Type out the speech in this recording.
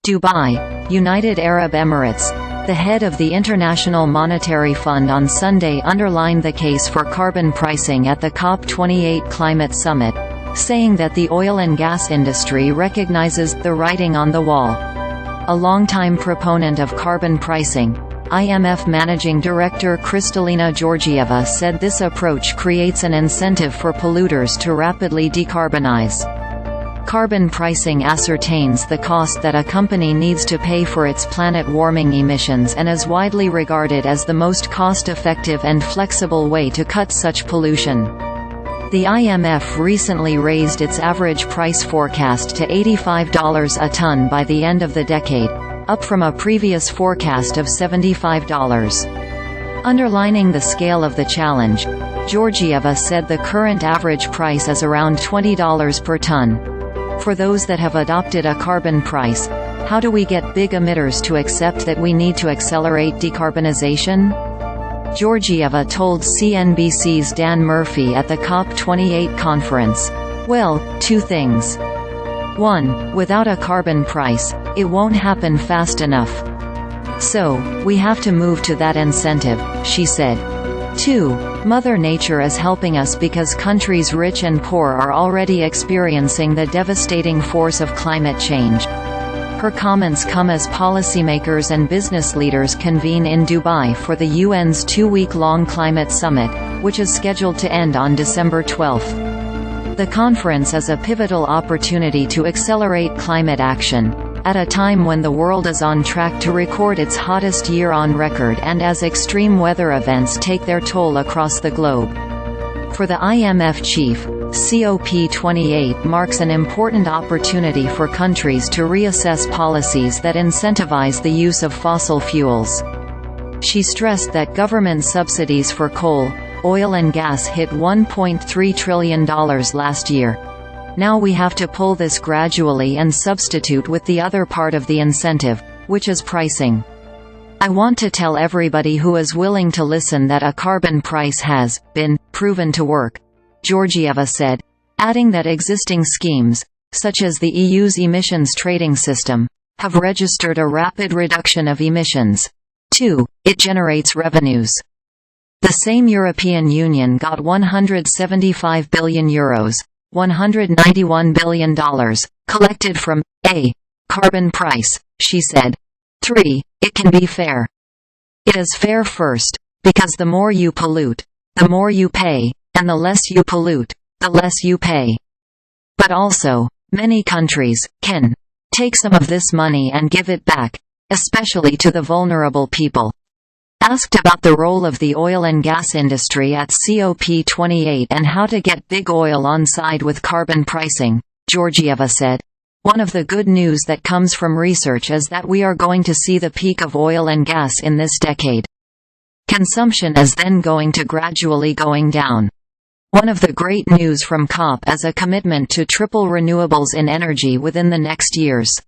Dubai, United Arab Emirates. The head of the International Monetary Fund on Sunday underlined the case for carbon pricing at the COP28 climate summit, saying that the oil and gas industry recognizes the writing on the wall. A longtime proponent of carbon pricing, IMF Managing Director Kristalina Georgieva said this approach creates an incentive for polluters to rapidly decarbonize. Carbon pricing ascertains the cost that a company needs to pay for its planet-warming emissions and is widely regarded as the most cost-effective and flexible way to cut such pollution. The IMF recently raised its average price forecast to $85 a ton by the end of the decade, up from a previous forecast of $75. Underlining the scale of the challenge, Georgieva said the current average price is around $20 per ton. For those that have adopted a carbon price, how do we get big emitters to accept that we need to accelerate decarbonization? Georgieva told CNBC's Dan Murphy at the COP28 conference. Well, two things. 1. Without a carbon price, it won't happen fast enough. So, we have to move to that incentive, she said. 2. Mother Nature is helping us because countries rich and poor are already experiencing the devastating force of climate change. Her comments come as policymakers and business leaders convene in Dubai for the UN's 2-week-long climate summit, which is scheduled to end on December 12. The conference is a pivotal opportunity to accelerate climate action, at a time when the world is on track to record its hottest year on record and as extreme weather events take their toll across the globe. For the IMF chief, COP28 marks an important opportunity for countries to reassess policies that incentivize the use of fossil fuels. She stressed that government subsidies for coal, oil and gas hit $1.3 trillion last year. Now we have to pull this gradually and substitute with the other part of the incentive, which is pricing. I want to tell everybody who is willing to listen that a carbon price has been proven to work, Georgieva said, adding that existing schemes, such as the EU's emissions trading system, have registered a rapid reduction of emissions. 2. It generates revenues. The same European Union got €175 billion, $191 billion, collected from a carbon price, she said. 3. It can be fair. It is fair first, because the more you pollute, the more you pay, and the less you pollute, the less you pay. But also, many countries can take some of this money and give it back, especially to the vulnerable people. Asked about the role of the oil and gas industry at COP28 and how to get big oil on side with carbon pricing, Georgieva said, "One of the good news that comes from research is that we are going to see the peak of oil and gas in this decade. Consumption is then going to gradually going down. One of the great news from COP is a commitment to triple renewables in energy within the next years.